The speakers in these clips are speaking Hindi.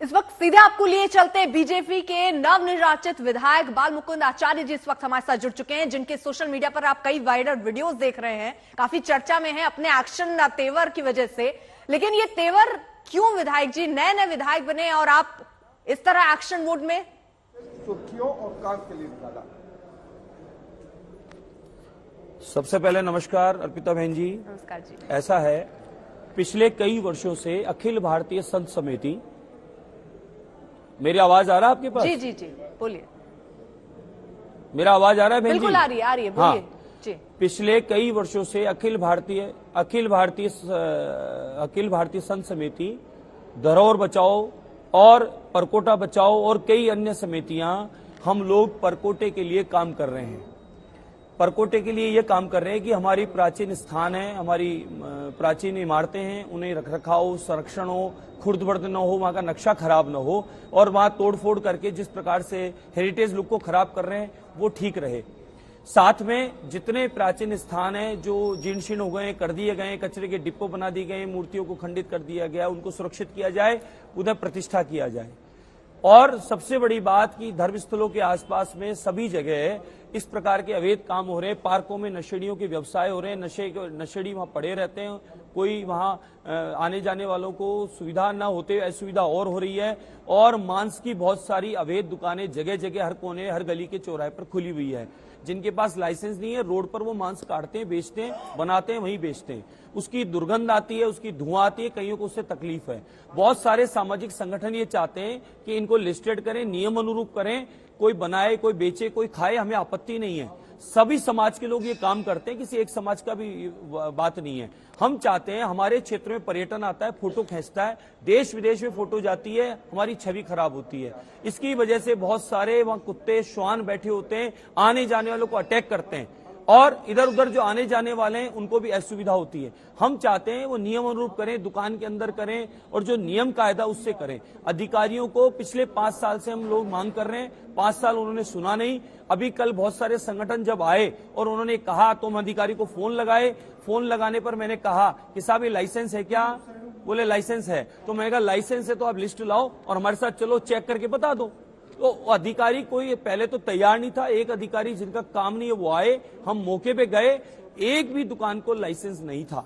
इस वक्त सीधे आपको लिए चलते बीजेपी के नवनिर्वाचित विधायक बालमुकुंद आचार्य जी इस वक्त हमारे साथ जुड़ चुके हैं, जिनके सोशल मीडिया पर आप कई वायरल वीडियोस देख रहे हैं, काफी चर्चा में है अपने एक्शन तेवर की वजह से। लेकिन ये तेवर क्यों विधायक जी, नए नए विधायक बने और आप इस तरह एक्शन मोड में? सुर्खियों और काम के लिए निकाला। सबसे पहले नमस्कार अर्पिता बहन जी। नमस्कार जी। ऐसा है, पिछले कई वर्षों से अखिल भारतीय संत समिति, मेरी आवाज आ रहा है आपके पास? जी जी जी बोलिए। मेरा आवाज आ रहा है बहन जी? बिल्कुल आ रही है बोलिए। हाँ, जी। पिछले कई वर्षों से अखिल भारतीय संत समिति, धरोहर बचाओ और परकोटा बचाओ और कई अन्य समितियां, हम लोग परकोटे के लिए काम कर रहे हैं। परकोटे के लिए ये काम कर रहे हैं कि हमारी प्राचीन स्थान है, हमारी प्राचीन इमारतें हैं, उन्हें रखरखाव, संरक्षण हो, खुर्द-बुर्द न हो, वहां का नक्शा खराब न हो और वहां तोड़फोड़ करके जिस प्रकार से हेरिटेज लुक को खराब कर रहे हैं वो ठीक रहे। साथ में जितने प्राचीन स्थान हैं जो जीर्ण शीर्ण हो गए, कर दिए गए, कचरे के डिपो बना दिए गए, मूर्तियों को खंडित कर दिया गया, उनको सुरक्षित किया जाए, उन्हें प्रतिष्ठा किया जाए। और सबसे बड़ी बात कि धर्मस्थलों के आसपास में सभी जगह इस प्रकार के अवैध काम हो रहे हैं। पार्कों में नशेड़ियों के व्यवसाय हो रहे हैं, नशेड़ी वहां पड़े रहते हैं, कोई वहां आने जाने वालों को सुविधा न होते असुविधा और हो रही है। और मांस की बहुत सारी अवैध दुकानें जगह जगह, हर कोने, हर गली के चौराहे पर खुली हुई है। जिनके पास लाइसेंस नहीं है, रोड पर वो मांस काटते हैं, बेचते हैं, बनाते हैं, वहीं बेचते हैं। उसकी दुर्गंध आती है, उसकी धुआं आती है, कईयों को उससे तकलीफ है। बहुत सारे सामाजिक संगठन ये चाहते हैं कि इनको लिस्टेड करें, नियम अनुरूप करें, कोई बनाए, कोई बेचे, कोई खाए, हमें आपत्ति नहीं है। सभी समाज के लोग ये काम करते हैं, किसी एक समाज का भी बात नहीं है। हम चाहते हैं, हमारे क्षेत्र में पर्यटन आता है, फोटो खींचता है, देश विदेश में फोटो जाती है, हमारी छवि खराब होती है। इसकी वजह से बहुत सारे वहां कुत्ते श्वान बैठे होते हैं, आने जाने वालों को अटैक करते हैं और इधर उधर जो आने जाने वाले हैं उनको भी असुविधा होती है। हम चाहते हैं वो नियम अनुरूप करें, दुकान के अंदर करें और जो नियम कायदा उससे करें। अधिकारियों को पिछले 5 साल से हम लोग मांग कर रहे हैं, 5 साल उन्होंने सुना नहीं। अभी कल बहुत सारे संगठन जब आए और उन्होंने कहा तो हम अधिकारी को फोन लगाए। फोन लगाने पर मैंने कहा कि साहब ये लाइसेंस है क्या? बोले लाइसेंस है। तो मैंने कहा लाइसेंस है तो आप लिस्ट लाओ और हमारे साथ चलो, चेक करके बता दो। तो अधिकारी कोई पहले तो तैयार नहीं था। एक अधिकारी जिनका काम नहीं है वो आए, हम मौके पे गए, एक भी दुकान को लाइसेंस नहीं था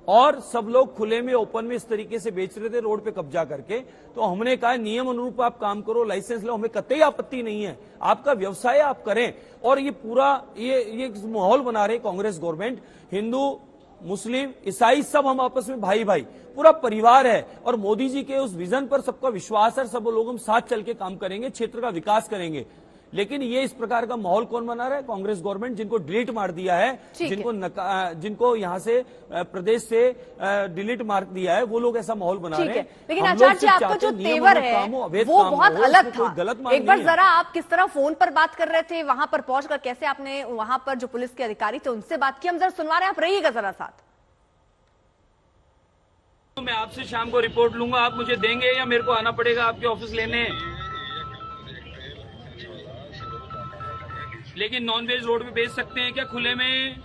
और सब लोग खुले में, ओपन में इस तरीके से बेच रहे थे, रोड पे कब्जा करके। तो हमने कहा नियम अनुरूप आप काम करो, लाइसेंस लो, हमें कतई आपत्ति नहीं है, आपका व्यवसाय आप करें। और ये पूरा ये माहौल बना रहे कांग्रेस गवर्नमेंट, हिंदू मुस्लिम ईसाई सब हम आपस में भाई भाई, पूरा परिवार है। और मोदी जी के उस विजन पर सबका विश्वास है, सब लोग हम साथ चल के काम करेंगे, क्षेत्र का विकास करेंगे। लेकिन ये इस प्रकार का माहौल कौन बना रहा है? कांग्रेस गवर्नमेंट, जिनको डिलीट मार दिया है, जिनको यहां से प्रदेश से डिलीट मार दिया है, वो लोग ऐसा माहौल बना रहे हैं। लेकिन आचार्य जी, आपका जो तेवर है वो बहुत अलग था। एक बार जरा आप किस तरह फोन पर बात कर रहे थे, वहां पर पहुंचकर कैसे आपने वहां पर जो पुलिस के अधिकारी थे उनसे बात की, हम जरा सुनवा रहे हैं, आप रहिएगा जरा साथ। मैं आपसे शाम को रिपोर्ट लूंगा, आप मुझे देंगे या मेरे को आना पड़ेगा आपके ऑफिस लेने? लेकिन नॉनवेज रोड पे बेच सकते हैं क्या खुले में?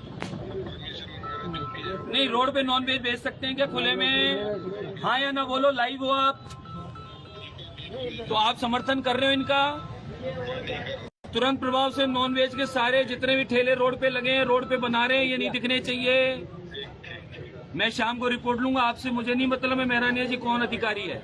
नहीं, रोड पे नॉनवेज बेच सकते हैं क्या खुले में? हाँ या ना बोलो, लाइव हो आप तो आप समर्थन कर रहे हो इनका? तुरंत प्रभाव से नॉनवेज के सारे जितने भी ठेले रोड पे लगे हैं, रोड पे बना रहे हैं, ये नहीं दिखने चाहिए। मैं शाम को रिपोर्ट लूंगा आपसे, मुझे नहीं मतलब है मेहरानिया जी कौन अधिकारी है।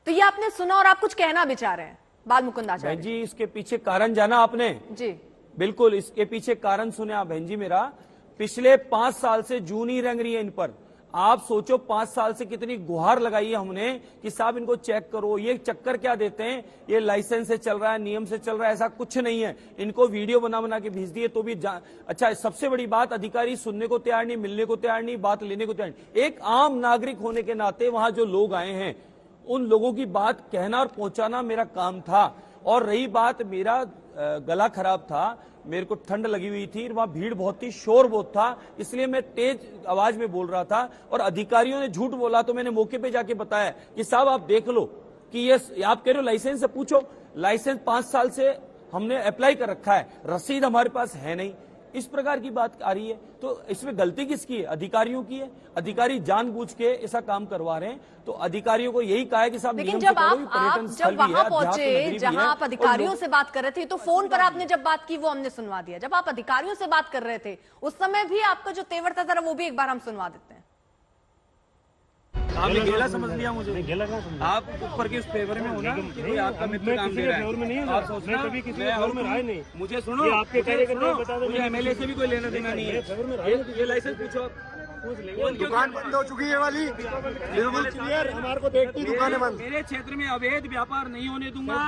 तो ये आपने सुना और आप कुछ कहना भी चाह रहे हैं बालमुकुंद आचार्य जी? इसके पीछे कारण जाना आपने? जी बिल्कुल, इसके पीछे कारण सुने आप बहन जी। मेरा पिछले 5 साल से जून ही रंग रही है इन पर। आप सोचो 5 साल से कितनी गुहार लगाई है हमने कि साहब इनको चेक करो। ये चक्कर क्या देते हैं, ये लाइसेंस से चल रहा है, नियम से चल रहा है, ऐसा कुछ नहीं है। इनको वीडियो बना बना के भेज दिए तो भी अच्छा, सबसे बड़ी बात, अधिकारी सुनने को तैयार नहीं, मिलने को तैयार नहीं, बात लेने को तैयार नहीं। एक आम नागरिक होने के नाते वहां जो लोग आए हैं उन लोगों की बात कहना और पहुंचाना मेरा काम था। और रही बात, मेरा गला खराब था, मेरे को ठंड लगी हुई थी, वहां भीड़ बहुत थी, शोर बहुत था, इसलिए मैं तेज आवाज में बोल रहा था और अधिकारियों ने झूठ बोला। तो मैंने मौके पे जाके बताया कि साहब आप देख लो कि ये आप कह रहे हो लाइसेंस से, पूछो। लाइसेंस 5 साल से हमने अप्लाई कर रखा है, रसीद हमारे पास है नहीं, इस प्रकार की बात आ रही है। तो इसमें गलती किसकी है? अधिकारियों की है। अधिकारी जानबूझ के ऐसा काम करवा रहे हैं। तो अधिकारियों को यही कहा है कि साहब लेकिन नियम जब के तहत भी आप पर्यटन स्थल जब भी है, वहां अध्यात्म पहुंचे, नगरी भी जहां है, आप और अधिकारियों से बात कर रहे थे, तो फोन पर आपने जब बात की वो हमने सुनवा दिया। जब आप अधिकारियों से बात कर रहे थे उस समय भी आपका जो तेवर था, जरा वो भी एक बार हम सुनवा देते हैं। आपने गेला समझ लिया मुझे। आप ऊपर के उस फेवर में हो ना कि कोई आपका मित्र काम दे रहा है। आप सोचना कभी किसी फेवर में रहा नहीं। मुझे सुनो, मुझे एमएलए से भी कोई लेना देना नहीं है। ये लाइसेंस पूछो। दुकान बंद हो चुकी है वाली, बिल्कुल क्लियर। हमारे को देखती दुकानें बंद। मेरे क्षेत्र में अवैध व्यापार नहीं होने दूंगा,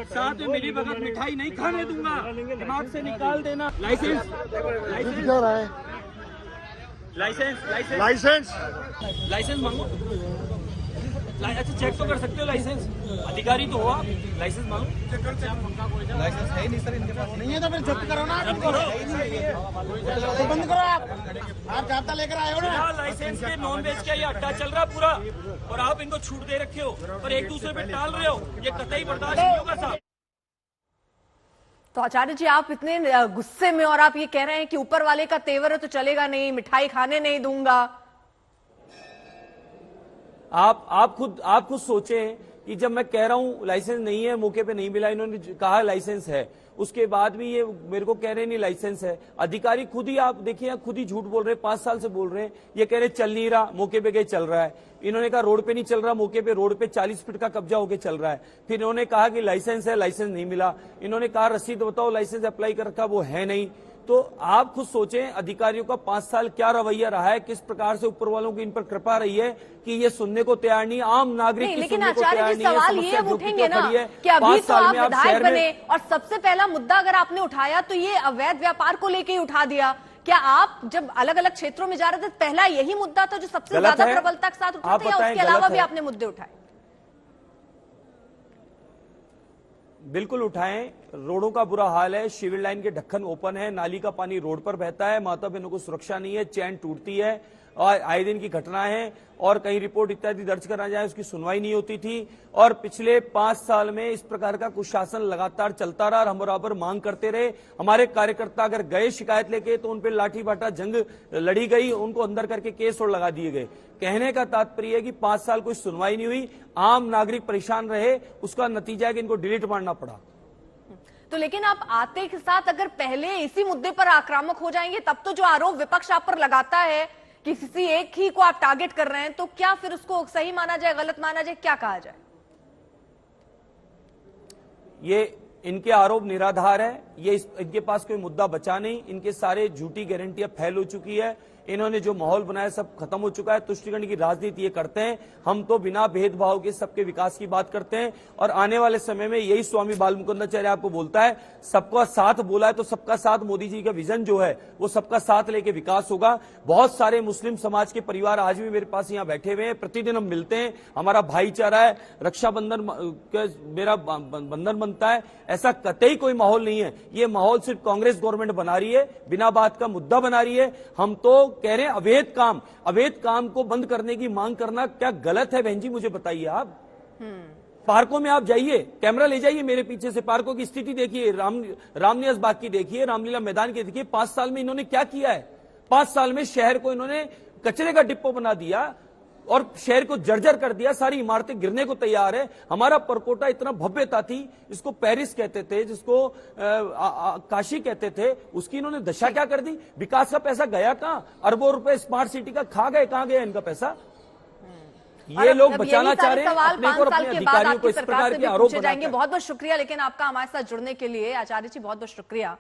साथ में मेरी भगत मिठाई नहीं खाने दूंगा। दिमाग से निकाल देना। लाइसेंस क्या रहा है? लाइसेंस लाइसेंस लाइसेंस लाइसेंस मांगो। अच्छा चेक तो कर सकते हो लाइसेंस, अधिकारी तो हो आप, लाइसेंस मांगो। लाइसेंस है ही नहीं सर इनके पास। नहीं है तो फिर जब्त करो ना, तो बंद करो। आप जाब्ता लेकर आए हो ना। लाइसेंस के नॉन वेज का ये अड्डा चल रहा पूरा, और आप इनको छूट दे रखे हो और एक दूसरे पे टाल रहे हो। ये कतई बर्दाश्त नहीं होगा साहब। तो आचार्य जी, आप इतने गुस्से में और आप ये कह रहे हैं कि ऊपर वाले का तेवर है तो चलेगा नहीं, मिठाई खाने नहीं दूंगा। आप खुद सोचें कि जब मैं कह रहा हूं लाइसेंस नहीं है, मौके पे नहीं मिला, इन्होंने कहा लाइसेंस है, उसके बाद भी ये मेरे को कह रहे नहीं लाइसेंस है। अधिकारी खुद ही, आप देखिए, खुद ही झूठ बोल रहे हैं। 5 साल से बोल रहे हैं, ये कह रहे चल नहीं रहा, मौके पे गए चल रहा है। इन्होंने कहा रोड पे नहीं चल रहा, मौके पे रोड पे 40 फीट का कब्जा होके चल रहा है। फिर इन्होंने कहा कि लाइसेंस है, लाइसेंस नहीं मिला। इन्होंने कहा रसीद बताओ, लाइसेंस अप्लाई कर रखा, वो है नहीं। तो आप खुद सोचें अधिकारियों का 5 साल क्या रवैया रहा है, किस प्रकार से ऊपर वालों की इन पर कृपा रही है कि ये सुनने को तैयार नहीं, आम नागरिक की लेकिन सुनने को तैयार आचार्य जी, नहीं है। सवाल ये समस्या उठेंगे ना कि अभी 5 तो साल आप में आप विधायक शहर बने में, और सबसे पहला मुद्दा अगर आपने उठाया तो ये अवैध व्यापार को लेके ही उठा दिया। क्या आप जब अलग अलग क्षेत्रों में जा रहे थे, पहला यही मुद्दा था जो सबसे ज्यादा प्रबलता के साथ उठा था, या उसके अलावा भी आपने मुद्दे उठाए? बिल्कुल उठाएं। रोडों का बुरा हाल है, सिविल लाइन के ढक्कन ओपन है, नाली का पानी रोड पर बहता है, माता बहनों को सुरक्षा नहीं है, चैन टूटती है, और आए दिन की घटना है, और कहीं रिपोर्ट इत्यादि दर्ज करा जाए उसकी सुनवाई नहीं होती थी। और पिछले 5 साल में इस प्रकार का कुशासन लगातार चलता रहा और हम बराबर मांग करते रहे। हमारे कार्यकर्ता अगर गए शिकायत लेके तो उन पर लाठी बाटा जंग लड़ी गई, उनको अंदर करके केस और लगा दिए गए। कहने का तात्पर्य है कि 5 साल कोई सुनवाई नहीं हुई, आम नागरिक परेशान रहे, उसका नतीजा है कि इनको डिलीट मारना पड़ा। तो लेकिन आप आते के साथ अगर पहले इसी मुद्दे पर आक्रामक हो जाएंगे, तब तो जो आरोप विपक्ष आप पर लगाता है कि किसी एक ही को आप टारगेट कर रहे हैं, तो क्या फिर उसको सही माना जाए, गलत माना जाए, क्या कहा जाए? ये इनके आरोप निराधार है, ये इनके पास कोई मुद्दा बचा नहीं, इनके सारे झूठी गारंटियां फैल हो चुकी है। इन्होंने जो माहौल बनाया सब खत्म हो चुका है। तुष्टिकरण की राजनीति ये करते हैं। हम तो बिना भेदभाव के सबके विकास की बात करते हैं, और आने वाले समय में यही स्वामी बाल मुकुंदाचार्य आपको बोलता है, सबका साथ बोला है तो सबका साथ। मोदी जी का विजन जो है वो सबका साथ लेके विकास होगा। बहुत सारे मुस्लिम समाज के परिवार आज भी मेरे पास यहाँ बैठे हुए हैं, प्रतिदिन हम मिलते हैं, हमारा भाईचारा है, रक्षाबंधन मेरा बंधन बनता है। ऐसा कतई कोई माहौल नहीं है। ये माहौल सिर्फ कांग्रेस गवर्नमेंट बना रही है, बिना बात का मुद्दा बना रही है। हम तो कह रहे हैं अवैध काम को बंद करने की मांग करना क्या गलत है? बहन जी मुझे बताइए आप। पार्कों में आप जाइए, कैमरा ले जाइए मेरे पीछे से, पार्कों की स्थिति देखिए, रामनिवास बाग की देखिए, रामलीला मैदान की देखिए। 5 साल में इन्होंने क्या किया है? 5 साल में शहर को इन्होंने कचरे का डिपो बना दिया और शहर को जर्जर कर दिया, सारी इमारतें गिरने को तैयार है। हमारा परकोटा इतना भव्यता थी, जिसको पेरिस कहते थे, जिसको काशी कहते थे, उसकी इन्होंने दशा क्या कर दी? विकास का पैसा गया कहां? अरबों रुपए स्मार्ट सिटी का खा गए, कहां गया इनका पैसा? ये लोग बचाना चाह रहे हैं अपने को और अपने अधिकारियों को। इस प्रकार के आरोप जाएंगे। बहुत बहुत शुक्रिया लेकिन आपका हमारे साथ जुड़ने के लिए आचार्य जी, बहुत बहुत शुक्रिया।